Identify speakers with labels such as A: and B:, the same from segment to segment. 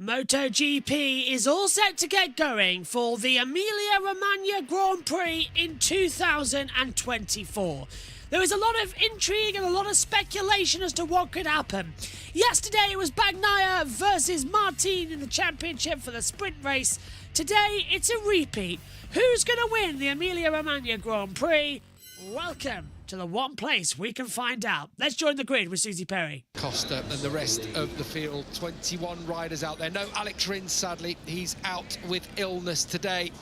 A: MotoGP is all set to get going for the Emilia-Romagna Grand Prix in 2024. There is a lot of intrigue and a lot of speculation as to what could happen. Yesterday it was Bagnaia versus Martin in the championship for the sprint race. Today it's a repeat. Who's going to win the Emilia-Romagna Grand Prix? Welcome to the one place we can find out. Let's join the grid with Susie Perry.
B: Costa and the rest of the field, 21 riders out there. No Alex Rins, sadly, he's out with illness today.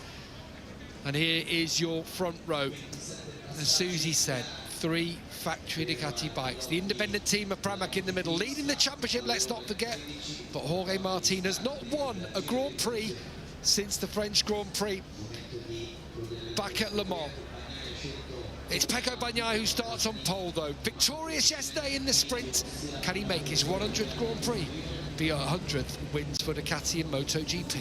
B: And here is your front row. As Susie said, 3 factory Ducati bikes. The independent team of Pramac in the middle, leading the championship, let's not forget. But Jorge Martin has not won a Grand Prix since the French Grand Prix back at Le Mans. It's Pecco Bagnaia who starts on pole, though. Victorious yesterday in the sprint. Can he make his 100th Grand Prix? Be 100th wins for Ducati in MotoGP.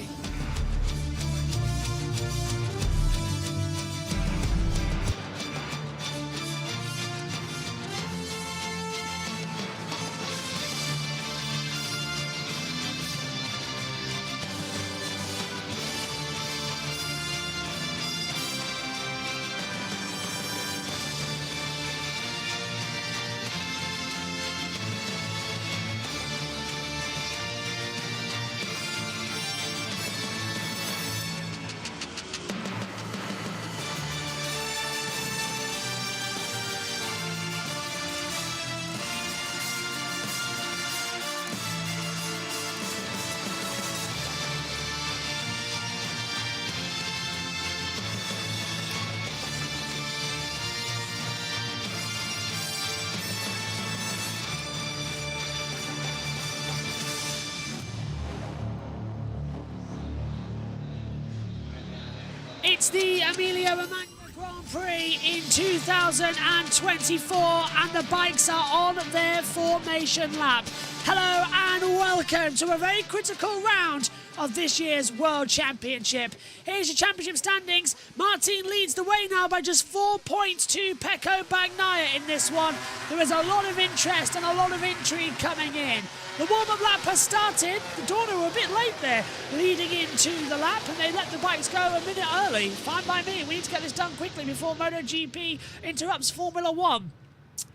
A: It's the Emilia-Romagna Grand Prix in 2024 and the bikes are on their formation lap. Hello and welcome to a very critical round of this year's World Championship. Here's your championship standings. Martin leads the way now by just 4 points to Pecco Bagnaia in this one. There is a lot of interest and a lot of intrigue coming in. The warm-up lap has started. The Dorna were a bit late there leading into the lap and they let the bikes go a minute early. Fine by me. We need to get this done quickly before MotoGP interrupts Formula 1.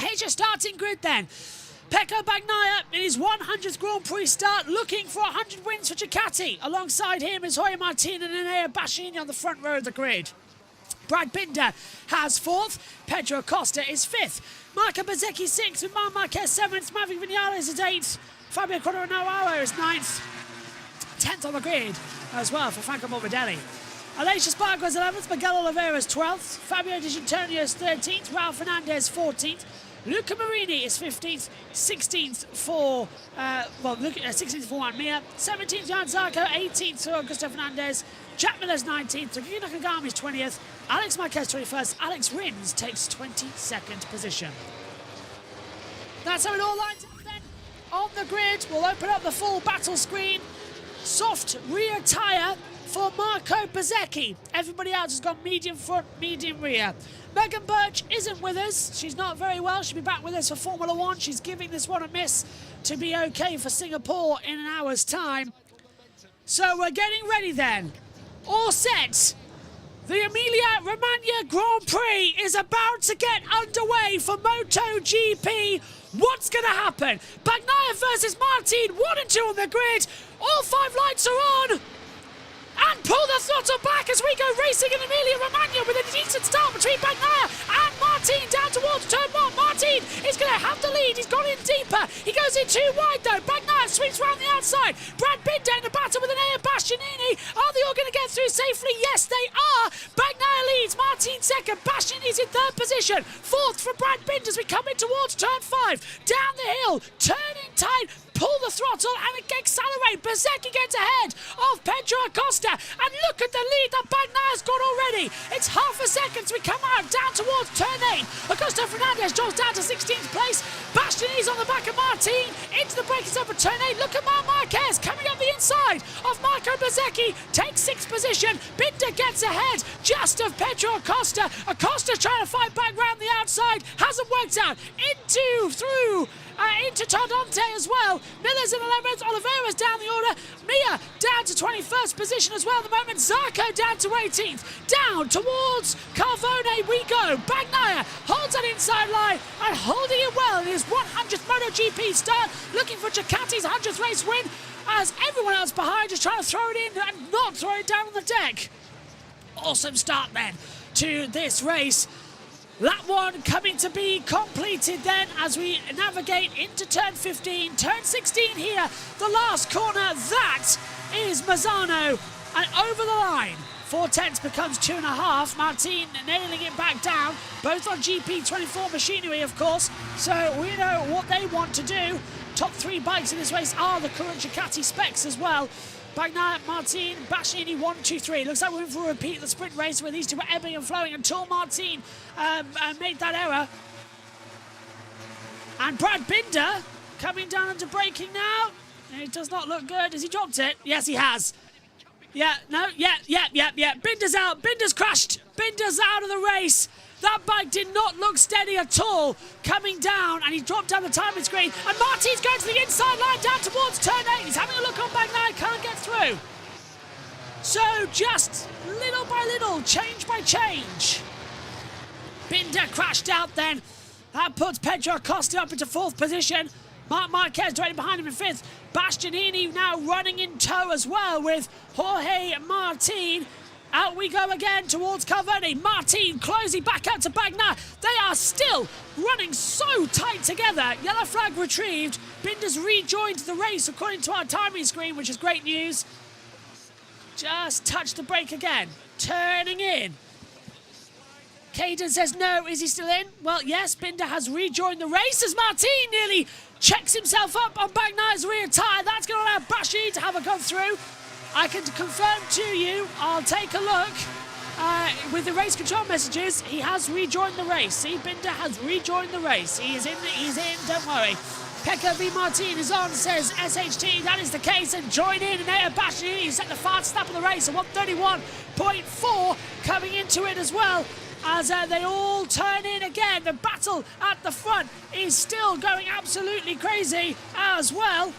A: Here's your starting grid then. Pecco Bagnaia in his 100th Grand Prix start, looking for 100 wins for Ducati. Alongside him is Jorge Martin and Emilia-Romagna on the front row of the grid. Brad Binder has 4th, Pedro Acosta is 5th, Marco Bezzecchi 6th, with Marc Marquez 7th, Maverick Vinales is 8th, Fabio Quartararo is 9th, 10th on the grid as well for Franco Morbidelli. Aleix Espargaro is 11th, Miguel Oliveira is 12th, Fabio Di Giannantonio is 13th, Raul Fernandez 14th, Luca Marini is 15th, 16th for 16th for Juan Mir, 17th Jan Zarco, 18th for Augusto Fernandez, Jack Miller's 19th, Takuma Nakagami is 20th, Alex Marquez 21st, Alex Rins takes 22nd position. That's how it all lines up then. On the grid, we'll open up the full battle screen. Soft rear tyre for Marco Bezzecchi. Everybody else has got medium front, medium rear. Megan Birch isn't with us. She's not very well. She'll be back with us for Formula 1. She's giving this one a miss to be okay for Singapore in an hour's time. So we're getting ready then. All set. The Emilia-Romagna Grand Prix is about to get underway for MotoGP. What's going to happen? Bagnaia versus Martin, 1 and 2 on the grid. All 5 lights are on. And pull the throttle back as we go racing in Emilia-Romagna with a decent start between Bagnaia and Martin down towards turn 1. Martin is going to have the lead. He's gone in deeper. He goes in too wide though. Bagnaia sweeps around the outside. Brad Binder in the battle with an Enea Bastianini. Are they all going to get through safely? Yes, they are. Bagnaia leads. Martin second. Bastianini's in 3rd position. 4th for Brad Binder as we come in towards turn 5. Down the hill. Turning tight. Pull the throttle and accelerate. Bezzecchi gets ahead of Pedro Acosta. And look at the lead that Bagnaia's got already. It's half a second as we come out down towards turn 8. Augusto Fernandez drops down to 16th place. Bastianini's on the back of Martin. Into the braking zone for turn 8. Look at Marc Marquez coming up the inside of Marco Bezzecchi. Takes 6th position. Binder gets ahead just of Pedro Acosta. Acosta's trying to fight back round the outside. Has hasn't worked out. Into Tardante as well. Miller's in 11th, Oliveira's down the order. Mia down to 21st position as well at the moment. Zarco down to 18th. Down towards Carvone we go. Bagnaia holds that inside line and holding it well in his 100th MotoGP start, looking for Ducati's 100th race win, as everyone else behind is trying to throw it in and not throw it down on the deck. Awesome start then to this race. Lap 1 coming to be completed then as we navigate into turn 15. Turn 16 here, the last corner, that is Mazzano, and over the line. 4/10 becomes 2.5. Martin nailing it back down, both on GP24 machinery, of course, so we know what they want to do. Top 3 bikes in this race are the current Ducati specs as well. Bagnaia, Martin, Bastianini, 1, 2, 3. Looks like we're in for a repeat of the sprint race where these two were ebbing and flowing until Martin made that error. And Brad Binder coming down into braking now. It does not look good. Has he dropped it? Yes, he has. Yeah, no, yeah. Binder's out. Binder's crashed. Binder's out of the race. That bike did not look steady at all coming down, and he dropped down the timing screen. And Martin's going to the inside line down towards turn 8. He's having a look on Bagnaia, can't get through. So just little by little, change by change. Binder crashed out then. That puts Pedro Acosta up into 4th position. Marc Marquez directly behind him in 5th. Bastianini now running in tow as well with Jorge Martin. Out we go again towards Carvone. Martin closing back out to Bagnaia. They are still running so tight together. Yellow flag retrieved. Binder's rejoined the race according to our timing screen, which is great news. Just touched the brake again. Turning in. Caden says no. Is he still in? Well, yes, Binder has rejoined the race as Martin nearly checks himself up on Bagnaia's rear tyre. That's going to allow Bashi to have a go through. I can confirm to you, I'll take a look with the race control messages. He has rejoined the race. See, Binder has rejoined the race. He's in, don't worry. Pekka V. Martin is on, says SHT. That is the case, and join in. And Bastianini set the fastest lap of the race at 1:31.4, coming into it as well. As they all turn in again. The battle at the front is still going absolutely crazy as well.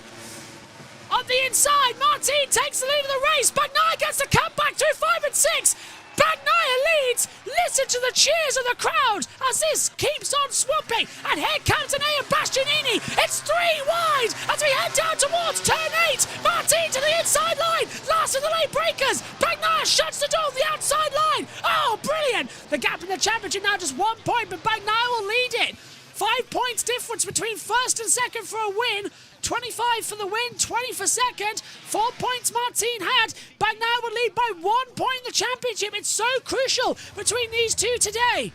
A: On the inside, Martin takes the lead of the race. Bagnaia gets the cut back through 5 and 6. Bagnaia leads. Listen to the cheers of the crowd as this keeps on swamping. And here comes Enea Bastianini. It's 3 wide as we head down towards turn 8. Martin to the inside line. Last of the late breakers. Bagnaia shuts the door on the outside line. Oh, brilliant. The gap in the championship now just 1 point, but Bagnaia will lead it. 5 points difference between first and second for a win. 25 for the win, 20 for second. 4 points Martin had. Bagnaia would lead by 1 point in the championship. It's so crucial between these two today.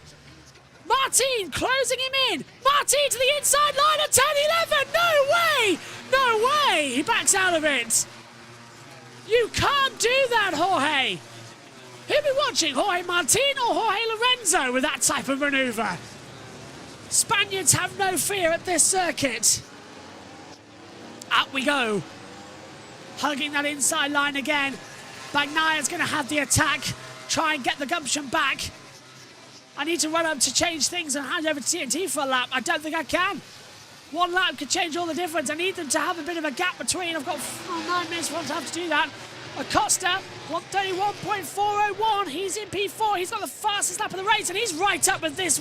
A: Martin closing him in. Martin to the inside line at turn 11. No way! No way! He backs out of it. You can't do that, Jorge. Who'll be watching, Jorge Martin or Jorge Lorenzo with that type of manoeuvre? Spaniards have no fear at this circuit. Out we go. Hugging that inside line again. Bagnaia's going to have the attack. Try and get the gumption back. I need to run up to change things and hand over to TNT for a lap. I don't think I can. 1 lap could change all the difference. I need them to have a bit of a gap between. I've got 9 minutes for them to have to do that. Acosta, 1:31.401. He's in P4. He's got the fastest lap of the race, and he's right up with this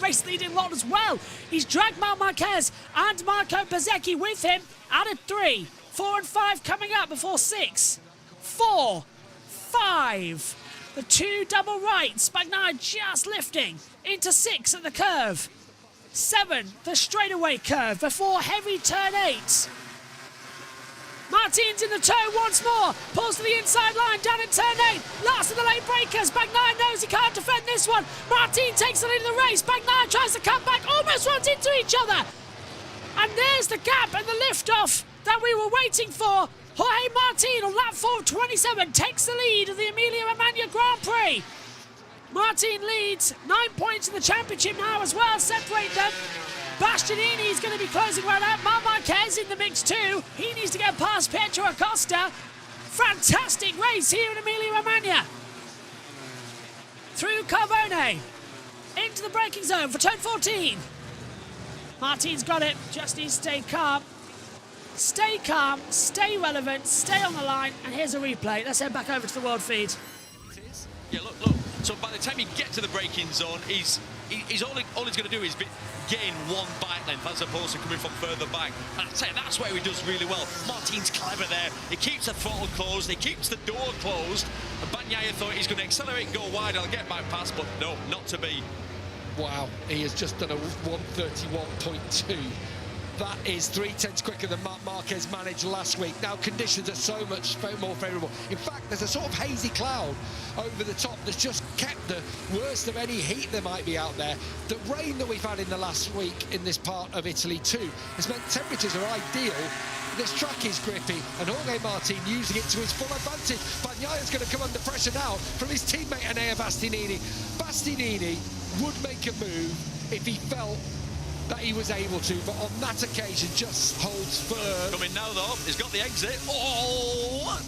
A: race-leading lot as well. He's dragged Marc Marquez and Marco Bezzecchi with him out of 3. 4 and 5 coming up before 6. 4, 5. The 2 double rights. Bagnaia just lifting into 6 at the curve. 7, the straightaway curve before heavy turn 8. Martin's in the tow once more. Pulls to the inside line down in turn 8. Last of the late breakers. Bagnaia knows he can't defend this one. Martin takes the lead of the race. Bagnaia tries to cut back. Almost runs into each other. And there's the gap and the lift-off that we were waiting for. Jorge Martin on lap 4 of 27 takes the lead of the Emilia-Romagna Grand Prix. Martin leads 9 points in the championship now as well. Separate them. Bastianini is going to be closing right out. Marc Marquez in the mix too. He needs to get past Pedro Acosta. Fantastic race here in Emilia-Romagna. Through Carvone. into the braking zone for turn 14. Martin's got it, just needs to stay calm. Stay calm, stay relevant, stay on the line, and here's a replay. Let's head back over to the world feed.
C: Yeah, look. So by the time you get to the braking zone, he's all he's going to do is gain one bike length as opposed to coming from further back. And I tell you, that's where he does really well. Martin's clever there. He keeps the throttle closed. He keeps the door closed. And Bagnaia thought he's going to accelerate and go wide. I'll get back past, but no, not to be.
B: Wow, he has just done a 1:31.2. That is 3/10 quicker than Marc Marquez managed last week. Now conditions are so much more favourable. In fact, there's a sort of hazy cloud over the top that's just kept the worst of any heat there might be out there. The rain that we've had in the last week in this part of Italy too has meant temperatures are ideal. This track is grippy, and Jorge Martin using it to his full advantage. Bagnaia's going to come under pressure now from his teammate Enea Bastianini. Bastianini would make a move if he felt that he was able to, but on that occasion just holds firm.
C: Coming now though, he's got the exit. Oh,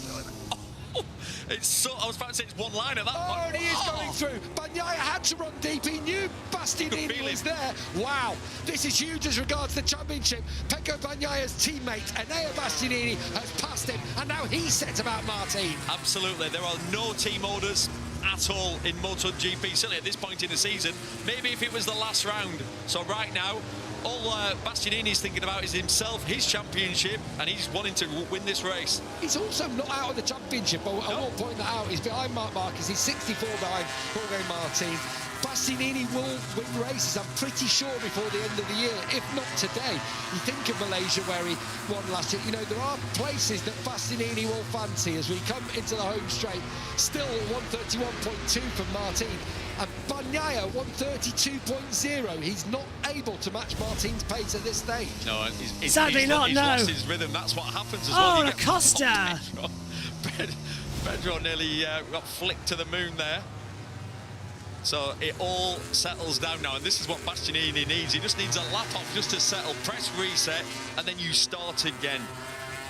C: it's so, I was about to say it's one line at that point.
B: Oh, and he is going through. Bagnaia had to run deep. He knew Bastianini was there. Wow, this is huge as regards the championship. Pecco Bagnaia's teammate, Enea Bastianini, has passed him, and now he's set about Martin.
C: Absolutely, there are no team orders at all in MotoGP, certainly at this point in the season. Maybe if it was the last round. So right now, all Bastianini's thinking about is himself, his championship, and he's wanting to win this race.
B: He's also not out of the championship. I won't point that out. He's behind Marc Marquez. He's 64 behind Jorge Martin. Bastianini will win races, I'm pretty sure, before the end of the year, if not today. You think of Malaysia where he won last year. You know, there are places that Bastianini will fancy as we come into the home straight. Still 1:31.2 from Martin. And Bagnaia 1:32.0. He's not able to match Martin's pace at this stage.
C: No,
A: sadly not.
C: He's lost his rhythm. That's what happens as well.
A: Oh, Acosta!
C: Pedro nearly got flicked to the moon there. So it all settles down now, and this is what Bastianini needs. He just needs a lap off just to settle, press reset, and then you start again.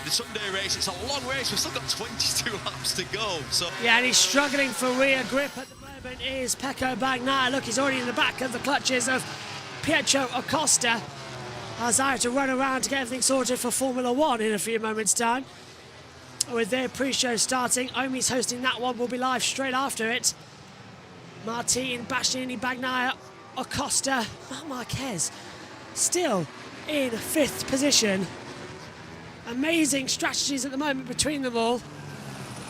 C: The Sunday race, it's a long race. We've still got 22 laps to go. So
A: yeah, and he's struggling for rear grip at the moment is Pecco Bagnaia. Look, he's already in the back of the clutches of Pietro Acosta. As I have to run around to get everything sorted for Formula One in a few moments' time. With their pre-show starting, Omi's hosting that one. Will be live straight after it. Martin, Bastianini, Bagnaia, Acosta, Marc Marquez still in 5th position. Amazing strategies at the moment between them all.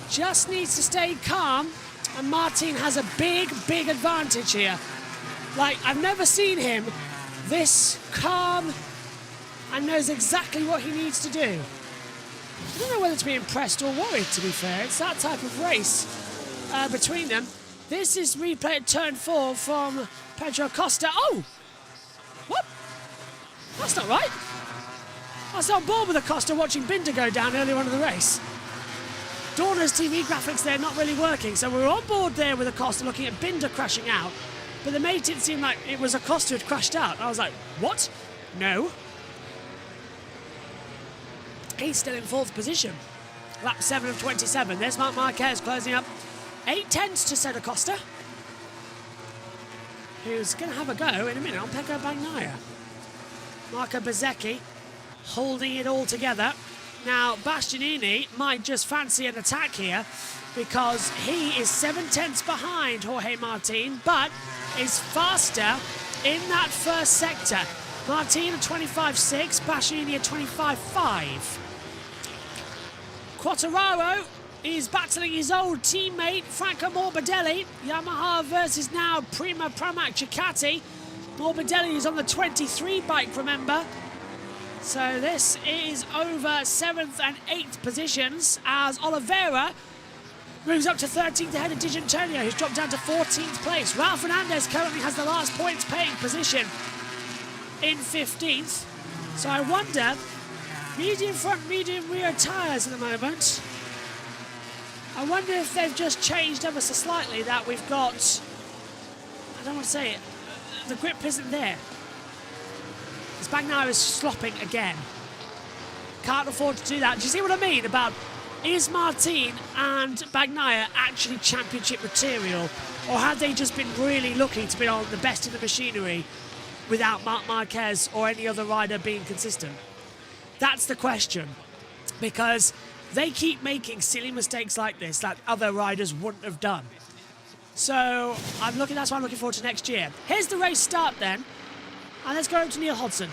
A: Just needs to stay calm, and Martin has a big advantage here. Like, I've never seen him this calm and knows exactly what he needs to do. I don't know whether to be impressed or worried, to be fair. It's that type of race between them. This is replay at turn 4 from Pedro Acosta. Oh! What? That's not right. I was on board with Acosta watching Binder go down earlier on in the race. Dorna's TV graphics there not really working, so we were on board there with Acosta looking at Binder crashing out, but they made it seem like it was Acosta who'd crashed out. I was like, what? No. He's still in 4th position. Lap 7 of 27. There's Marc Marquez closing up 8/10 to Ced Acosta, who's going to have a go in a minute on Pecco Bagnaia. Marco Bezzecchi holding it all together. Now, Bastianini might just fancy an attack here because he is 7/10 behind Jorge Martin, but is faster in that first sector. Martin at 25.6, Bastianini at 25.5. Quartararo is battling his old teammate Franco Morbidelli. Yamaha versus now Prima Pramac Ducati. Morbidelli is on the 23 bike, remember. So this is over 7th and 8th positions as Oliveira moves up to 13th ahead of Di Giannantonio, who's dropped down to 14th place. Raul Fernandez currently has the last points paying position in 15th. So I wonder, medium front, medium rear tyres at the moment. I wonder if they've just changed ever so slightly, that we've got, I don't want to say it, the grip isn't there. This Bagnaia is slopping again. Can't afford to do that. Do you see what I mean about is Martin and Bagnaia actually championship material, or have they just been really lucky to be on the best of the machinery without Marc Marquez or any other rider being consistent? That's the question, because they keep making silly mistakes like this that other riders wouldn't have done. So that's why I'm looking forward to next year. Here's the race start then, and let's go over to Neil Hodgson.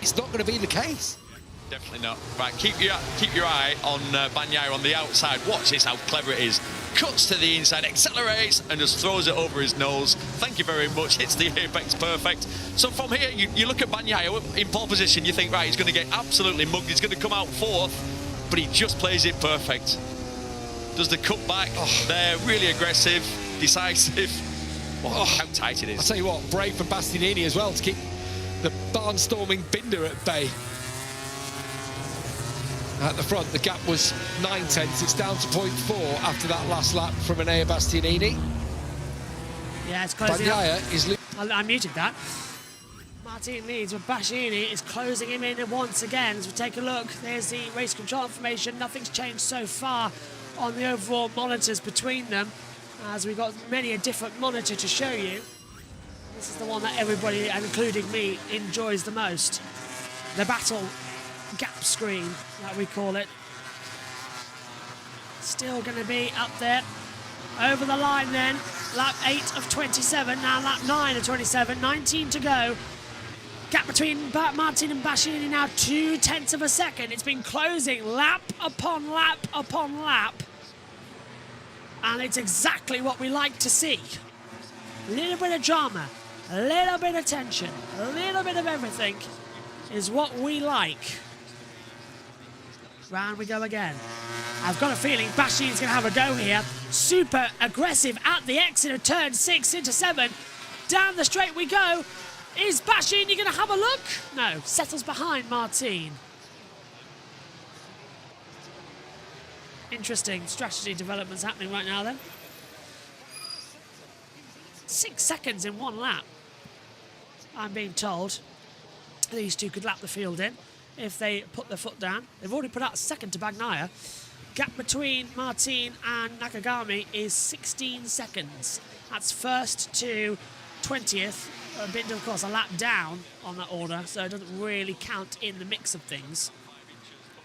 B: It's not going to be the case.
C: Definitely not. Right, keep your eye on Bagnaia on the outside. Watch this, how clever it is. Cuts to the inside, accelerates, and just throws it over his nose. Thank you very much. Hits the apex perfect. So from here, you look at Bagnaia in pole position, you think, right, he's going to get absolutely mugged. He's going to come out fourth, but he just plays it perfect. Does the cut back there, really aggressive, decisive. How tight it is.
B: I'll tell you what, brave for Bastianini as well to keep the barnstorming Binder at bay. At the front, the gap was 9/10. It's down to 0.4 after that last lap from Enea Bastianini.
A: Yeah, it's closing up.
B: Bagnaia is...
A: I muted that. Martin leads, but Bastianini is closing him in once again. As we take a look, there's the race control information. Nothing's changed so far on the overall monitors between them, as we've got many a different monitor to show you. This is the one that everybody, including me, enjoys the most. The battle gap screen, that we call it. Still going to be up there. Over the line then, lap 8 of 27, now lap 9 of 27, 19 to go. Gap between Martin and Bastianini now 0.2 of a second. It's been closing lap upon lap upon lap. And it's exactly what we like to see. A little bit of drama, a little bit of tension, a little bit of everything is what we like. Round we go again. I've got a feeling Bastianini's going to have a go here. Super aggressive at the exit of turn 6 into 7. Down the straight we go. Is Bastianini going to have a look? No, settles behind Martin. Interesting strategy developments happening right now then. 6 seconds in one lap. I'm being told these two could lap the field in if they put their foot down. They've already put out a second to Bagnaia. Gap between Martin and Nakagami is 16 seconds. That's first to 20th. A bit, of course, a lap down on that order, so it doesn't really count in the mix of things.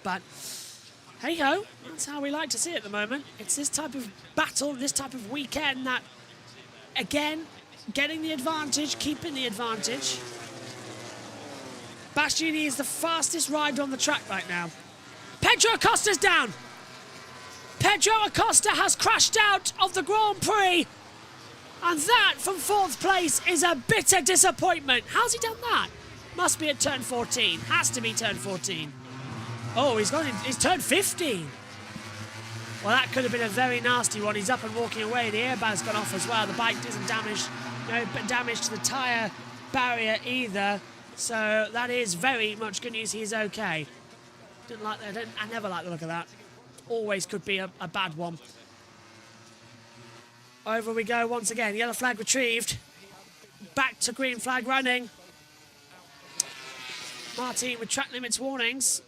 A: But hey-ho, that's how we like to see it at the moment. It's this type of battle, this type of weekend that, again, getting the advantage, keeping the advantage. Bastianini is the fastest rider on the track right now. Pedro Acosta's down. Pedro Acosta has crashed out of the Grand Prix. And that, from 4th place, is a bitter disappointment. How's he done that? Must be at turn 14. Has to be turn 14. Oh, he's turned 15. Well, that could have been a very nasty one. He's up and walking away. The airbag's gone off as well. The bike isn't damaged. No damage to the tyre barrier either. So that is very much good news. He's okay. Didn't like that. I never like the look of that. Always could be a bad one. Over we go once again. Yellow flag retrieved. Back to green flag running. Martin with track limits warnings.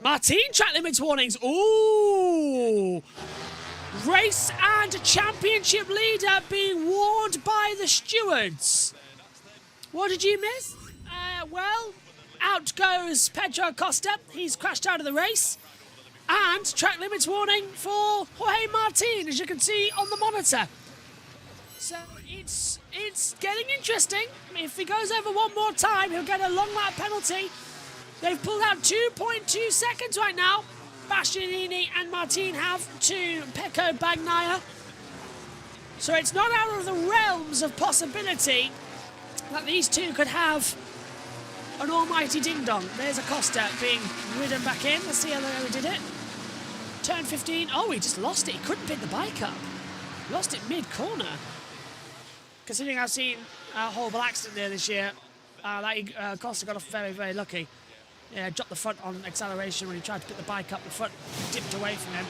A: Martin, track limits warnings. Ooh! Race and championship leader being warned by the stewards. What did you miss? Well, out goes Pedro Acosta. He's crashed out of the race. And track limits warning for Jorge Martin, as you can see on the monitor. So it's getting interesting. If he goes over one more time, he'll get a long lap penalty. They've pulled out 2.2 seconds right now. Bastianini and Martin have to Pecco Bagnaia. So it's not out of the realms of possibility that these two could have an almighty ding-dong. There's Acosta being ridden back in. Let's see how they did it. Turn 15. Oh, he just lost it. He couldn't pick the bike up. Lost it mid-corner. Considering I've seen a horrible accident there this year, Acosta got off very, very lucky. Yeah, dropped the front on acceleration when he tried to pick the bike up. The front dipped away from him.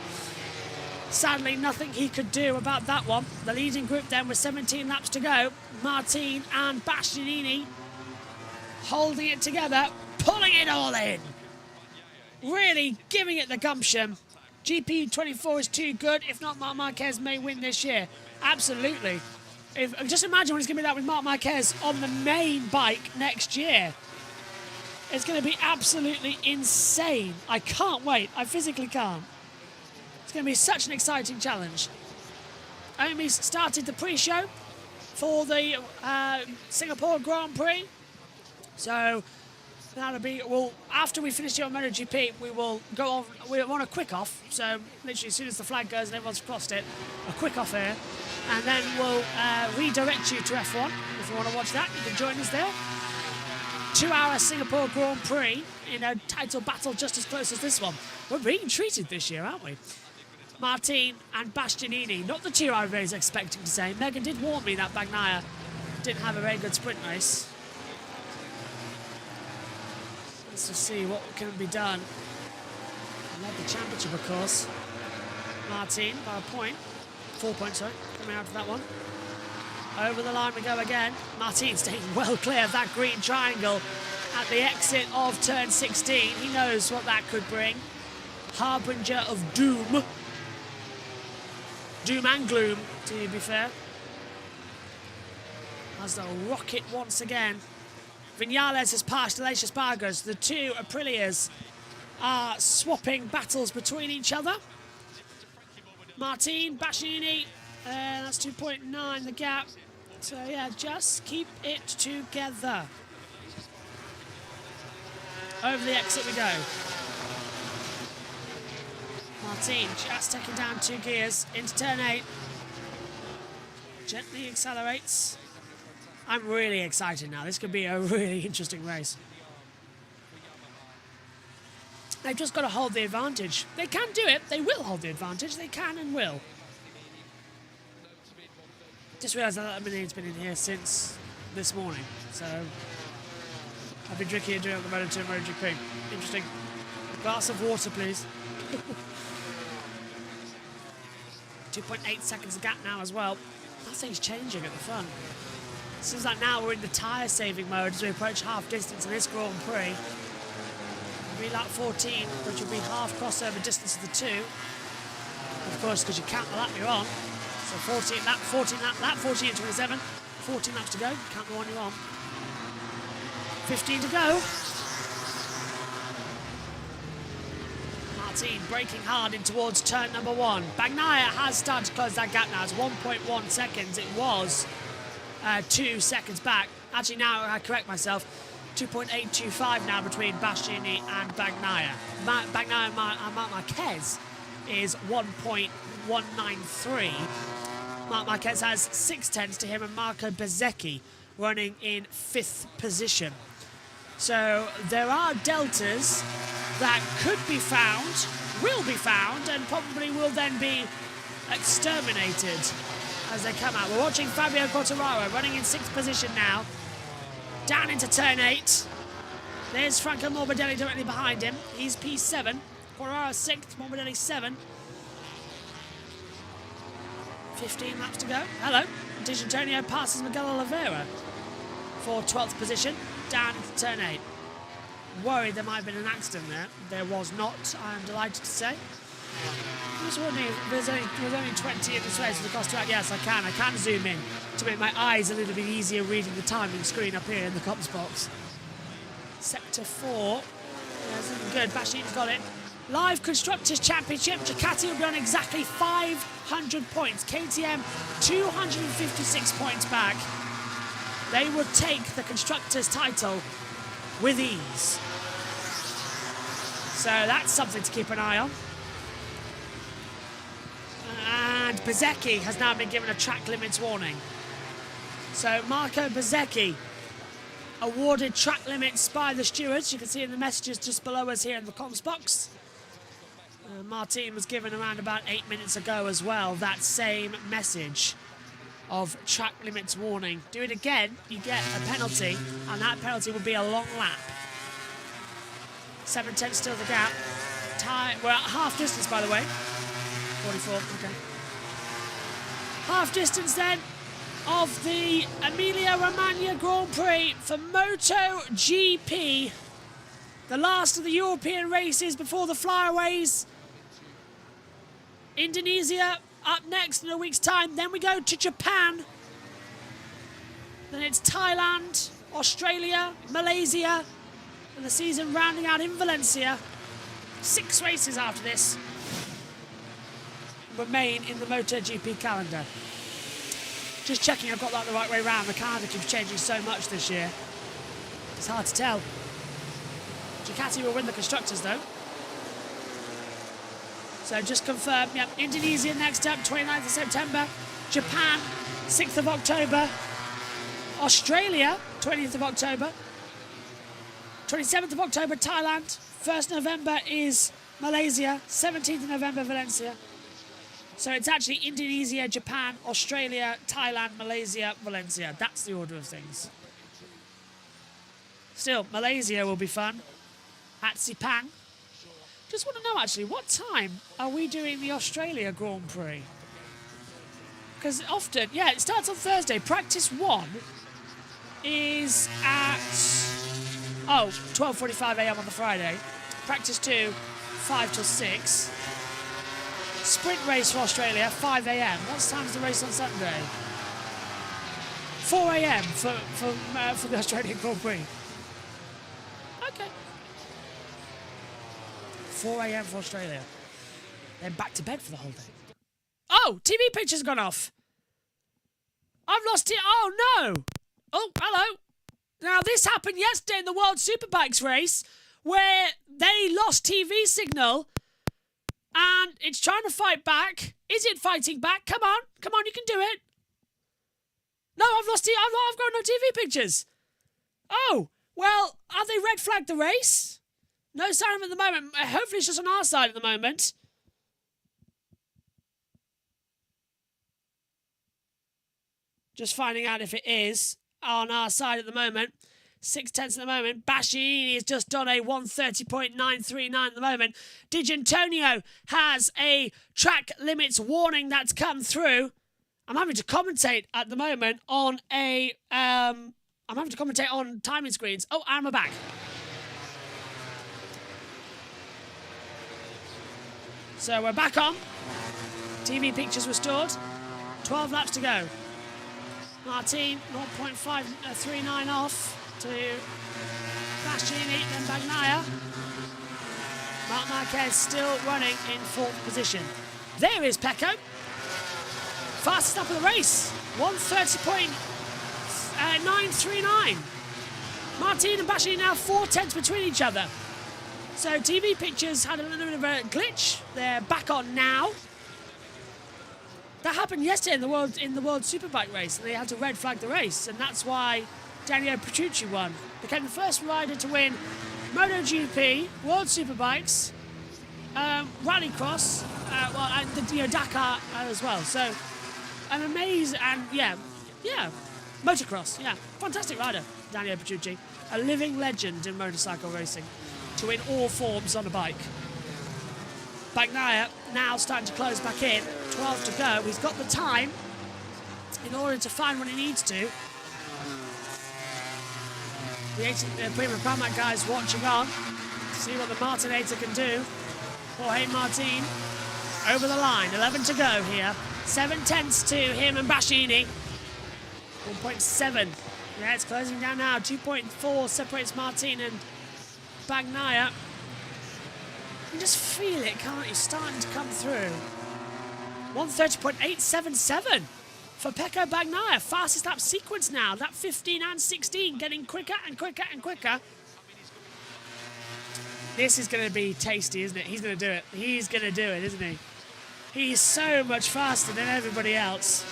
A: Sadly, nothing he could do about that one. The leading group then with 17 laps to go. Martin and Bastianini holding it together, pulling it all in. Really giving it the gumption. GP24 is too good. If not, Marc Marquez may win this year. Absolutely. Just imagine what it's going to be like with Marc Marquez on the main bike next year. It's going to be absolutely insane. I can't wait. I physically can't. It's going to be such an exciting challenge. Omi's started the pre-show for the Singapore Grand Prix. So that'll be, well, after we finish here on MotoGP, we will go on, we're on a quick off. So literally as soon as the flag goes and everyone's crossed it, a quick off here. And then we'll redirect you to F1. If you want to watch that, you can join us there. 2-hour Singapore Grand Prix in a title battle just as close as this one. We're being treated this year, aren't we? Martin and Bastianini, not the two I was expecting to say. Megan did warn me that Bagnaia didn't have a very good sprint race. Let's just see what can be done. Led the championship, of course. Martin by a point. 4 points, sorry, coming out of that one. Over the line we go again. Martin staying well clear of that green triangle at the exit of turn 16. He knows what that could bring. Harbinger of doom. Doom and gloom, to be fair. As they'll rocket once again. Vinales has passed Aleix Espargos. The two Aprilias are swapping battles between each other. Martin, Bastianini, that's 2.9 the gap. So yeah, just keep it together. Over the exit we go. Martin just taking down 2 gears into turn 8. Gently accelerates. I'm really excited now. This could be a really interesting race. They've just got to hold the advantage. They can do it. They will hold the advantage. They can and will. Just realised that Emilia's been in here since this morning. So I've been drinking and doing on the Moto2 and MotoGP. Interesting. A glass of water, please. 2.8 seconds of gap now as well. Nothing's changing at the front. Seems like now we're in the tyre saving mode as we approach half distance in this Grand Prix. Lap 14, which will be half crossover distance of the two. Of course, because you count the lap you're on. So 14 lap, 14 and 27. 14 laps to go, count the one you're on. 15 to go. Martin braking hard in towards turn number 1. Bagnaia has started to close that gap now. It's 1.1 seconds. It was 2 seconds back. Actually, now I correct myself. 2.825 now between Bastianini and Bagnaia. Bagnaia and Marc Marquez is 1.193. Marc Marquez has 0.6 to him, and Marco Bezzecchi running in 5th position. So there are deltas that could be found, will be found, and probably will then be exterminated as they come out. We're watching Fabio Quartararo running in 6th position now. Down into turn 8. There's Franco Morbidelli directly behind him. He's P7. Quartararo 6th, Morbidelli 7. 15 laps to go. Hello. D'Antonio passes Miguel Oliveira for 12th position. Down into turn 8. Worried there might have been an accident there. There was not, I am delighted to say. I was wondering if there's only 20 in this race with the cross track. Yes, I can zoom in to make my eyes a little bit easier reading the timing screen up here in the comps box. Sector 4. That's looking good. Bastianini's got it. Live Constructors Championship. Ducati will be on exactly 500 points. KTM 256 points back. They would take the Constructors title with ease. So that's something to keep an eye on. And Bezzecchi has now been given a track limits warning. So Marco Bezzecchi awarded track limits by the stewards. You can see in the messages just below us here in the comms box. Martin was given around about 8 minutes ago as well that same message of track limits warning. Do it again, you get a penalty, and that penalty will be a long lap. 7:10 still the gap. We're at half distance, by the way. 44, okay. Half distance then of the Emilia-Romagna Grand Prix for MotoGP. The last of the European races before the flyaways Indonesia up next in a week's time. Then we go to Japan. Then it's Thailand, Australia, Malaysia, and the season rounding out in Valencia. 6 races after this remain in the MotoGP calendar. Just checking I've got that the right way round. The calendar keeps changing so much this year. It's hard to tell. Ducati will win the Constructors though. So just confirm, yep, Indonesia next up, 29th of September. Japan, 6th of October. Australia, 20th of October. 27th of October, Thailand. 1st November is Malaysia. 17th of November, Valencia. So it's actually Indonesia, Japan, Australia, Thailand, Malaysia, Valencia. That's the order of things. Still, Malaysia will be fun. At Sepang. Just want to know, actually, what time are we doing the Australia Grand Prix? Because often, yeah, it starts on Thursday. Practice 1 is at, 12:45 a.m. on the Friday. Practice 2, 5 till 6. Sprint race for Australia, 5 a.m. What time's the race on Sunday? 4 a.m. for the Australian Grand Prix. Okay. 4 a.m. for Australia. Then back to bed for the whole day. Oh, TV picture's gone off. I've lost it. Oh, no. Oh, hello. Now, this happened yesterday in the World Superbikes race where they lost TV signal and it's trying to fight back. Is it fighting back? Come on, you can do it. No, I've lost it. I've got no TV pictures. Oh, well, have they red flagged the race? No sign of it at the moment. Hopefully it's just on our side at the moment. Just finding out if it is on our side at the moment. 6/10 at the moment. Bastianini has just done a 1:30.939 at the moment. Di Gianantonio has a track limits warning that's come through. I'm having to commentate at the moment on I'm having to commentate on timing screens. Oh, and we're back. So we're back on. TV pictures restored. 12 laps to go. Martin, 0.539 off to Bastianini, then Bagnaia. Marc Marquez still running in 4th position. There is Pecco. Fastest lap of the race. 1:30.939. Martin and Bastianini now 4/10 between each other. So TV pictures had a little bit of a glitch. They're back on now. That happened yesterday in the World Superbike race, and they had to red flag the race, and that's why Daniele Petrucci won. Became the first rider to win MotoGP, World Superbikes, Rallycross, and the Dakar as well. So an amazing, and yeah, motocross, yeah, fantastic rider, Daniele Petrucci, a living legend in motorcycle racing, to win all forms on a bike. Bagnaia now starting to close back in. 12 to go. He's got the time in order to find what he needs to. The Prima Pramac guys watching on to see what the Martinator can do. Jorge Martin over the line. 11 to go here. 7/10 to him and Bastianini. 1.7. Yeah, it's closing down now. 2.4 separates Martin and Bagnaia. You can just feel it, can't you? Starting to come through. 1:30.877 for Pecco Bagnaia. Fastest lap sequence now. Lap 15 and 16 getting quicker and quicker and quicker. This is going to be tasty, isn't it? He's going to do it. He's going to do it, isn't he? He's so much faster than everybody else.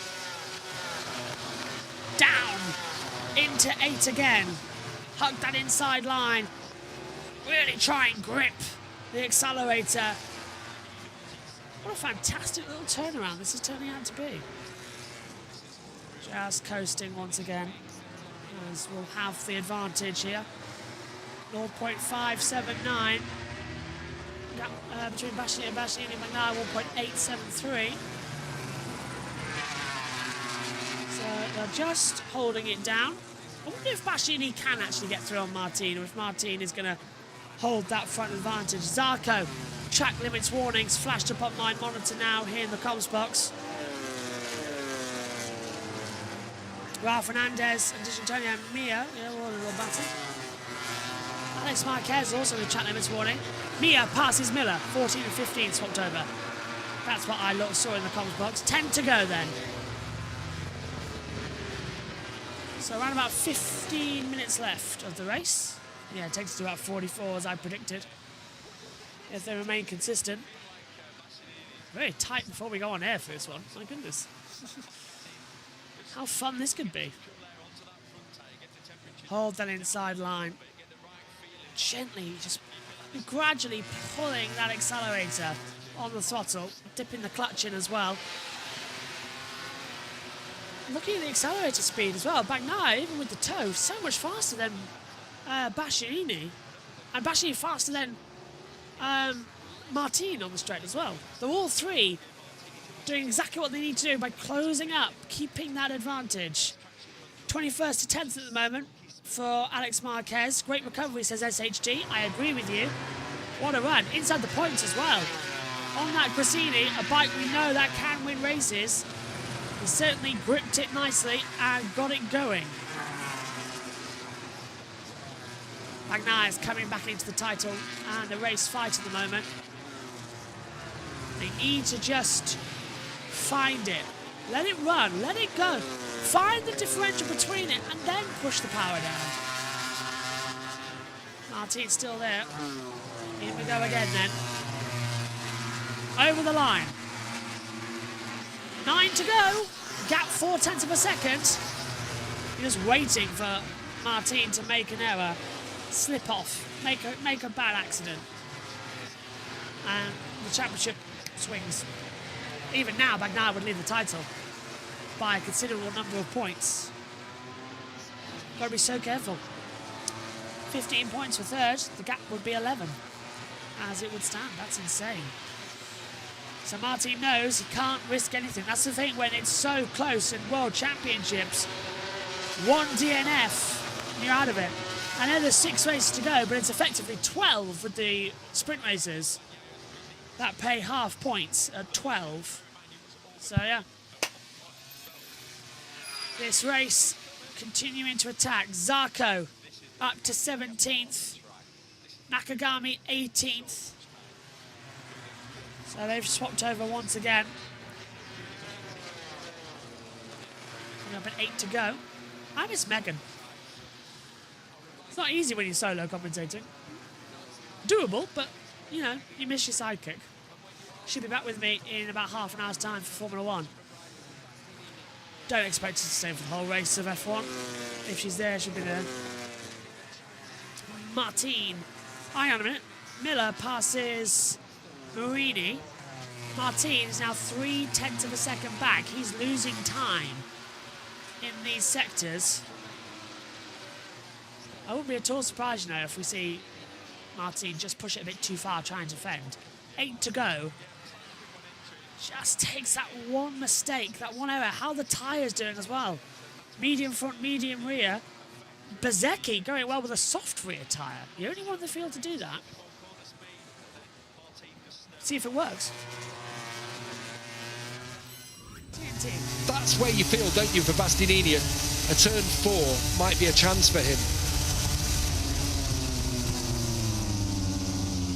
A: Down into 8 again. Hug that inside line. Really try and grip the accelerator. What a fantastic little turnaround this is turning out to be. Just coasting once again, as we'll have the advantage here. 0.579 between Bastianini and Bagnaia, 1.873. So they're just holding it down. I wonder if Bastianini can actually get through on Martin, or if Martin is going to hold that front advantage. Zarco, track limits warnings flashed up on my monitor now here in the comms box. Ralph Fernandez and Antonio Mia, yeah, all a little battle. Alex Marquez also with track limits warning. Mia passes Miller, 14 and 15 swapped over. That's what I saw in the comms box. 10 to go then. So around about 15 minutes left of the race. Yeah, it takes us to about 44 as I predicted. If they remain consistent. Very tight before we go on air for this one. My goodness. How fun this could be. Hold that inside line. Gently, just gradually pulling that accelerator on the throttle, dipping the clutch in as well. Looking at the accelerator speed as well, Bagnaia, even with the toe, so much faster than Bastianini. And Bastianini faster than Martin on the straight as well. They're all three doing exactly what they need to do by closing up, keeping that advantage. 21st to 10th at the moment for Alex Marquez. Great recovery, says SHG. I agree with you. What a run. Inside the points as well. On that Grassini, a bike we know that can win races. He certainly gripped it nicely and got it going. Bagnaia is coming back into the title and the race fight at the moment. They need to just find it. Let it run, let it go. Find the differential between it and then push the power down. Martin's still there. Here we go again then. Over the line. 9 to go. Gap 4/10 of a second. You're just waiting for Martin to make an error. Slip off. Make a bad accident. And the championship swings. Even now, Bagnaia would lead the title by a considerable number of points. Got to be so careful. 15 points for third. The gap would be 11 as it would stand. That's insane. So Martin knows he can't risk anything. That's the thing when it's so close in World Championships. One DNF and you're out of it. I know there's 6 races to go, but it's effectively 12 with the sprint races that pay half points at 12. So yeah. This race continuing to attack. Zarco up to 17th. Nakagami 18th. So they've swapped over once again. Coming up at 8 to go. I miss Megan. It's not easy when you're solo commentating. Doable, but, you know, you miss your sidekick. She'll be back with me in about half an hour's time for Formula 1. Don't expect her to stay for the whole race of F1. If she's there, she'll be there. Martin. Hang on a minute. Miller passes Marini. Martin is now 3/10 of a second back. He's losing time in these sectors. I wouldn't be at all surprised, you know, if we see Martin just push it a bit too far trying to defend. 8 to go. Just takes that one mistake, that one error. How the tyre's doing as well. Medium front, medium rear. Bezecchi going well with a soft rear tyre. The only one in the field to do that. See if it works. TNT.
B: That's where you feel, don't you, for Bastianini? A turn 4 might be a chance for him.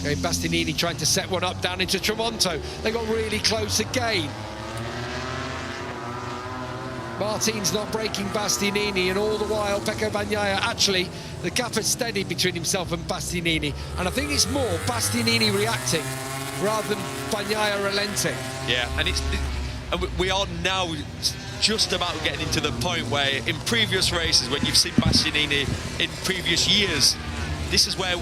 B: Okay, Bastianini trying to set one up down into Tremonto. They got really close again. Martin's not breaking Bastianini, and all the while Pecco Bagnaia, actually the gap is steady between himself and Bastianini, and I think it's more Bastianini reacting rather than Bagnaia relenting.
C: Yeah, and we are now just about getting into the point where in previous races, when you've seen Bastianini in previous years, this is where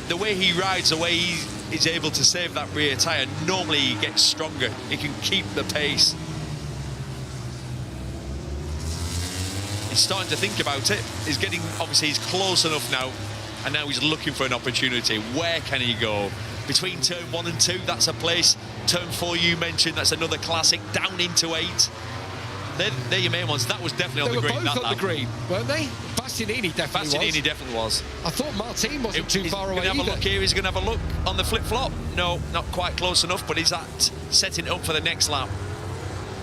C: the way he rides, the way he is able to save that rear tyre, normally he gets stronger. He can keep the pace. He's starting to think about it. He's getting, obviously he's close enough now, and now he's looking for an opportunity. Where can he go? Between turn 1 and 2, that's a place. Turn 4 you mentioned, that's another classic. Down into 8. They're your main ones. That was definitely on the green.
B: They were both on the green, weren't they? Bastianini
C: definitely was.
B: I thought Martin wasn't too far away
C: He's going to have a
B: either.
C: look here. He's going to have a look on the flip-flop. No, not quite close enough, but he's setting it up for the next lap.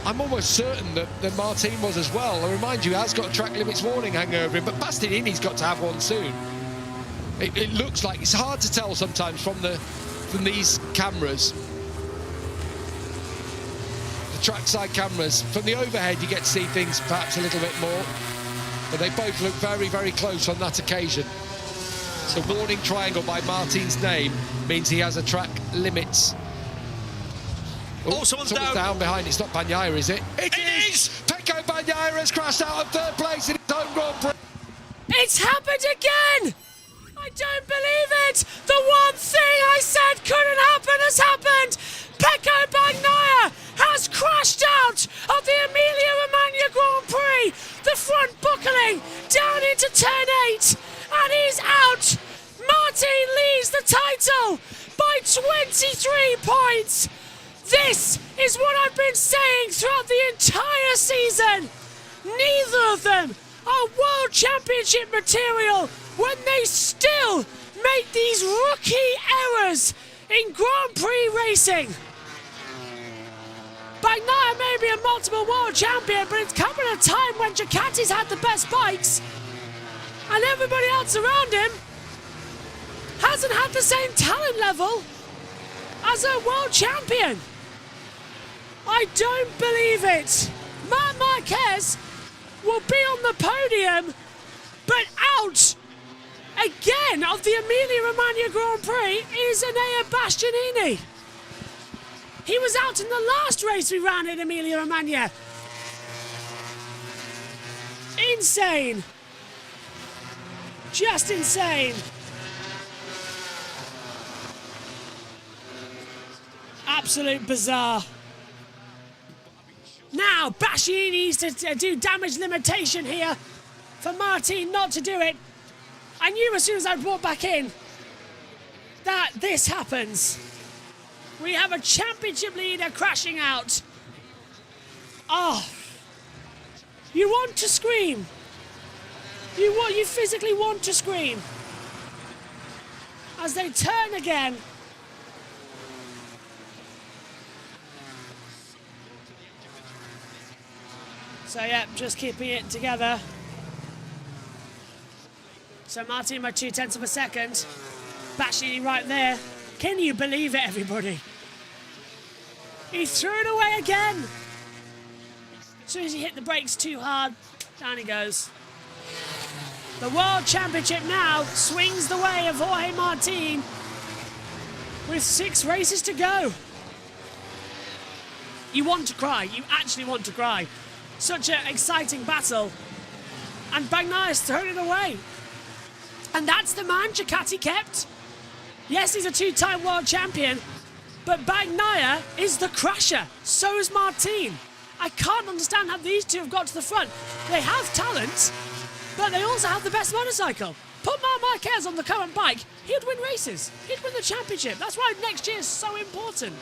B: I'm almost certain that Martin was as well. I remind you, he has got a track limits warning hanging over him, but Bastianini's got to have one soon. It looks like it's hard to tell sometimes from these cameras, the trackside cameras. From the overhead, you get to see things perhaps a little bit more, but they both look very, very close on that occasion. So warning triangle by Martin's name means he has a track limits.
C: Oh, someone's down
B: behind. It's not Bagnaia, is it? It is! Pecco Bagnaia has crashed out of third place in his own Grand Prix.
A: It's happened again! I don't believe it! The one thing I said couldn't happen has happened! Pecco Bagnaia has crashed out of the Emilia-Romagna Grand Prix! The front buckling down into turn 8, and he's out! Martin leads the title by 23 points! This is what I've been saying throughout the entire season! Neither of them are World Championship material when they still make these rookie errors in Grand Prix racing. Bagnaia may be a multiple world champion, but it's come at a time when Ducati's had the best bikes and everybody else around him hasn't had the same talent level as a world champion. I don't believe it. Marc Marquez will be on the podium, but out again of the Emilia-Romagna Grand Prix is Enea Bastianini. He was out in the last race we ran at Emilia-Romagna. Insane. Just insane. Absolute bizarre. Now, Bastianini needs to do damage limitation here for Martin not to do it. I knew as soon as I brought back in that this happens. We have a championship leader crashing out. Oh, you want to scream. You physically want to scream. As they turn again. So yeah, just keeping it together. So Martin by 0.2 of a second. Bastianini right there. Can you believe it, everybody? He threw it away again. As soon as he hit the brakes too hard, down he goes. The World Championship now swings the way of Jorge Martin with 6 races to go. You want to cry. You actually want to cry. Such an exciting battle. And Bagnaia's thrown it away. And that's the man Ducati kept. Yes, he's a 2-time world champion, but Bagnaia is the crasher. So is Martin. I can't understand how these two have got to the front. They have talent, but they also have the best motorcycle. Put Marc Marquez on the current bike, he'd win races. He'd win the championship. That's why next year is so important.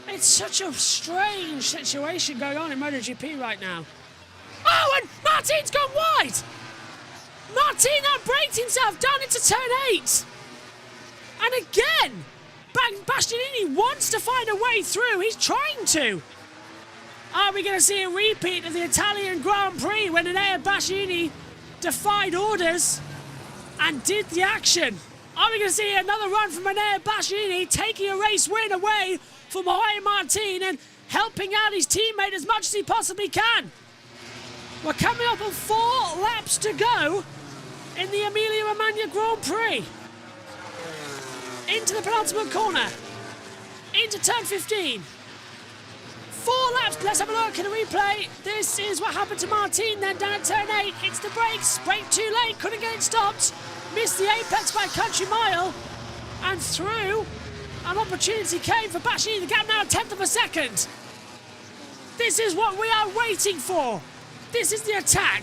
A: It's such a strange situation going on in MotoGP right now. Oh, and Martin's gone wide! Martin outbraked himself down into turn 8. And again, Bastianini wants to find a way through. He's trying to. Are we going to see a repeat of the Italian Grand Prix when Enea Bastianini defied orders and did the action? Are we going to see another run from Enea Bastianini taking a race win away from Jorge Martin and helping out his teammate as much as he possibly can? We're coming up on 4 laps to go in the Emilia-Romagna Grand Prix. Into the penultimate corner. Into turn 15. 4 laps. Let's have a look at the replay. This is what happened to Martin then down at turn 8. Hits the brakes. Brake too late. Couldn't get it stopped. Missed the apex by a country mile. And through. An opportunity came for Bastianini. The gap now a 1/10 of a second. This is what we are waiting for. This is the attack.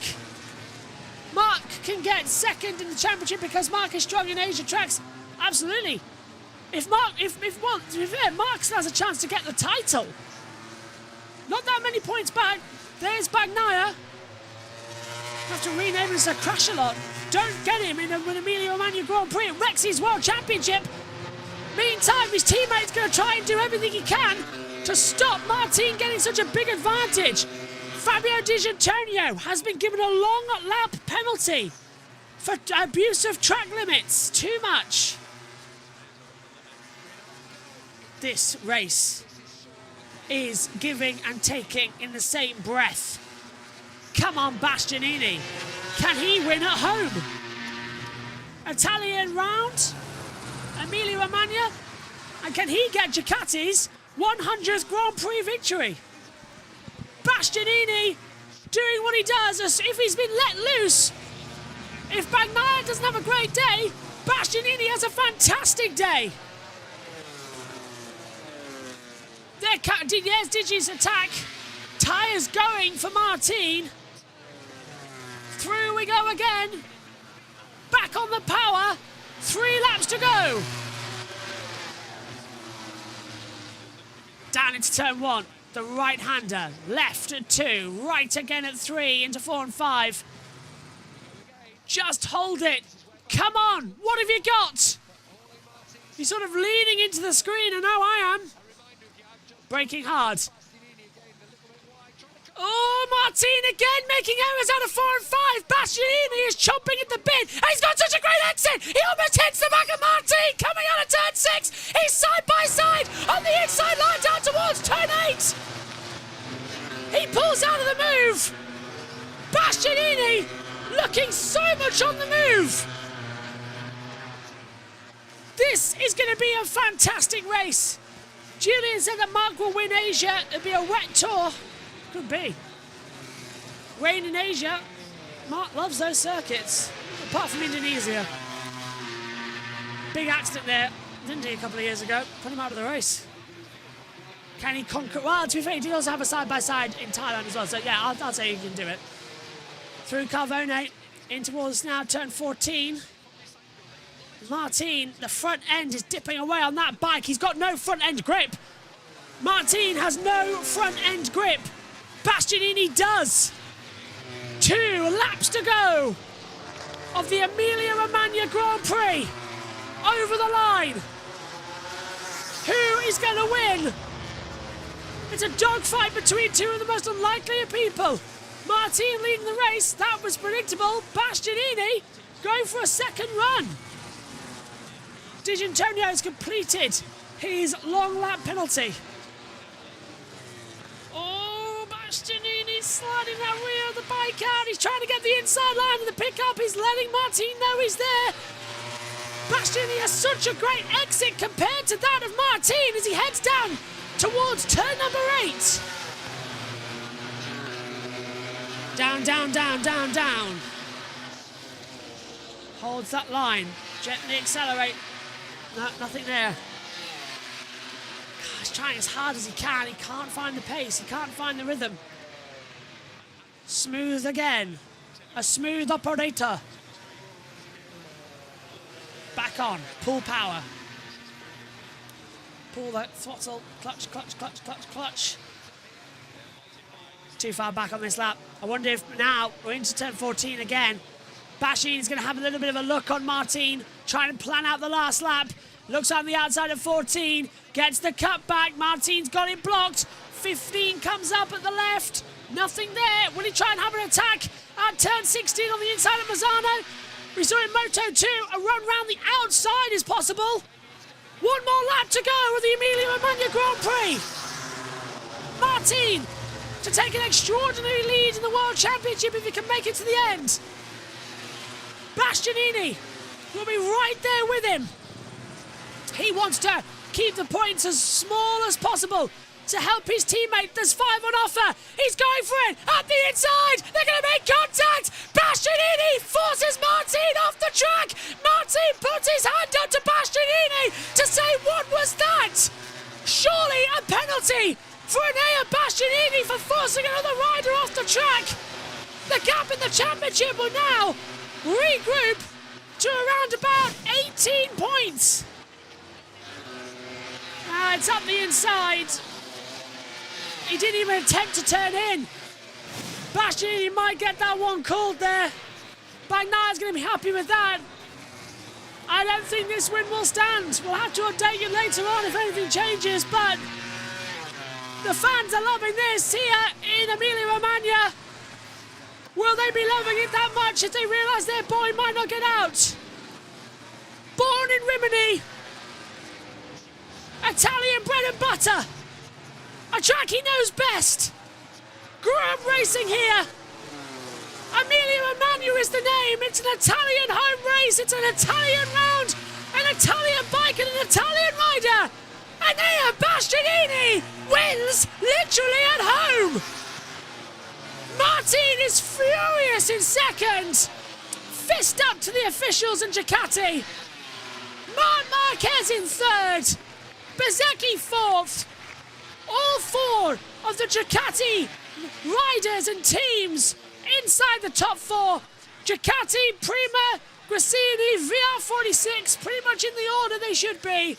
A: Marc can get second in the championship because Marc is strong in Asia tracks. Absolutely. Well, to be fair, Marc still has a chance to get the title. Not that many points back. There's Bagnaia. Have to rename him to Crash-A-Lot. Don't get him in an Emilia-Romagna Grand Prix. It wrecks his World Championship. Meantime, his teammate's going to try and do everything he can to stop Martin getting such a big advantage. Fabio Di Giannantonio has been given a long lap penalty for abuse of track limits. Too much. This race is giving and taking in the same breath. Come on, Bastianini. Can he win at home? Italian round, Emilia-Romagna, and can he get Ducati's 100th Grand Prix victory? Bastianini doing what he does. If he's been let loose, if Bagnaia doesn't have a great day, Bastianini has a fantastic day. There's Digi's attack. Tyres going for Martin. Through we go again. Back on the power. 3 laps to go. Down into turn 1. The right-hander. Left at 2. Right again at 3. Into 4 and 5. Just hold it. Come on. What have you got? He's sort of leaning into the screen. I know I am. Braking hard. Oh, Martin again making errors out of 4 and 5. Bastianini is chomping at the bit. And he's got such a great exit. He almost hits the back of Martin coming out of turn 6. He's side by side on the inside line down towards turn 8. He pulls out of the move. Bastianini looking so much on the move. This is going to be a fantastic race. Julian said that Mark will win Asia. It'll be a wet tour. Could be. Rain in Asia. Mark loves those circuits, apart from Indonesia. Big accident there, didn't he, a couple of years ago? Put him out of the race. Can he conquer? Well, to be fair, he did also have a side-by-side in Thailand as well, so yeah, I'll say he can do it. Through Carvone, in towards now turn 14. Martin, the front end is dipping away on that bike. He's got no front end grip. Martin has no front end grip. Bastianini does. 2 laps to go of the Emilia-Romagna Grand Prix. Over the line. Who is going to win? It's a dogfight between 2 of the most unlikely of people. Martin leading the race. That was predictable. Bastianini going for a second run. Di Giannantonio has completed his long lap penalty. Oh, Bastianini's sliding that rear of the bike out. He's trying to get the inside line of the pickup. He's letting Martin know he's there. Bastianini has such a great exit compared to that of Martin as he heads down towards turn number 8. Down, down, down, down, down. Holds that line. Gently accelerate. No, nothing there. God, he's trying as hard as he can. He can't find the pace. He can't find the rhythm. Smooth again. A smooth operator. Back on. Pull power. Pull the throttle. Clutch, clutch, clutch, clutch, clutch. Too far back on this lap. I wonder if now we're into turn 14 again. Bastianini's going to have a little bit of a look on Martin, trying to plan out the last lap. Looks on the outside of 14, gets the cut back. Martin's got it blocked. 15 comes up at the left. Nothing there. Will he try and have an attack at turn 16 on the inside of Mazzano? We saw in Moto 2, a run round the outside is possible. 1 more lap to go of the Emilia-Romagna Grand Prix. Martin to take an extraordinary lead in the World Championship if he can make it to the end. Bastianini will be right there with him. He wants to keep the points as small as possible to help his teammate. There's 5 on offer. He's going for it at the inside. They're going to make contact. Bastianini forces Martin off the track. Martin puts his hand up to Bastianini to say, what was that? Surely a penalty for Enea Bastianini for forcing another rider off the track. The gap in the championship will now regroup to around about 18 points. It's up the inside. He didn't even attempt to turn in. Bastianini might get that one called there. Bagnaia's going to be happy with that. I don't think this win will stand. We'll have to update you later on if anything changes, but the fans are loving this here in Emilia-Romagna. Will they be loving it that much if they realise their boy might not get out? Born in Rimini, Italian bread and butter, a track he knows best. Grew up racing here. Emilia-Romagna is the name. It's an Italian home race. It's an Italian round, an Italian bike and an Italian rider. Enea Bastianini wins literally at home. Martin is furious in second. Fist up to the officials and Ducati. Marc Marquez in third. Bezzecchi fourth. All four of the Ducati riders and teams inside the top four. Ducati, Prima, Grassini, VR46, pretty much in the order they should be.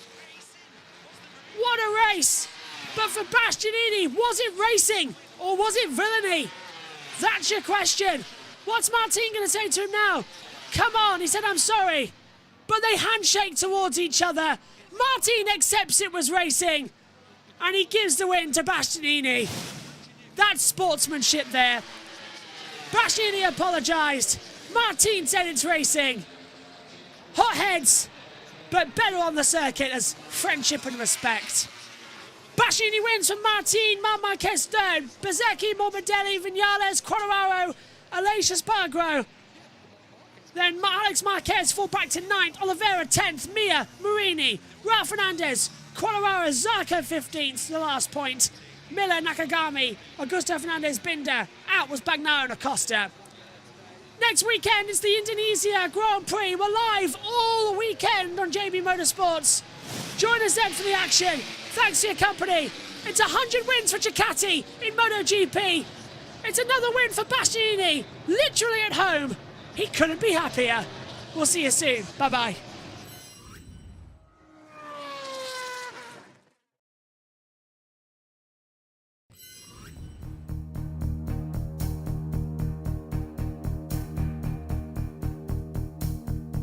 A: What a race. But for Bastianini, was it racing or was it villainy? That's your question. What's Martin going to say to him now? Come on, he said, I'm sorry. But they handshake towards each other. Martin accepts it was racing. And he gives the win to Bastianini. That's sportsmanship there. Bastianini apologised. Martin said it's racing. Hot heads, but better on the circuit as friendship and respect. Bastianini wins from Martin, Marc Marquez third, Bezzecchi, Morbidelli, Viñales, Quartararo, Aleix Espargaro. Then Alex Marquez fall back to 9th, Oliveira 10th, Mia, Marini, Raul Fernandez, Quartararo, Zarco 15th, the last point. Miller, Nakagami, Augusto Fernandez, Binder. Out was Bagnaia and Acosta. Next weekend is the Indonesia Grand Prix. We're live all weekend on JBMotorsports. Join us then for the action. Thanks for your company. It's 100 wins for Ducati in MotoGP. It's another win for Bastianini, literally at home. He couldn't be happier. We'll see you soon. Bye-bye.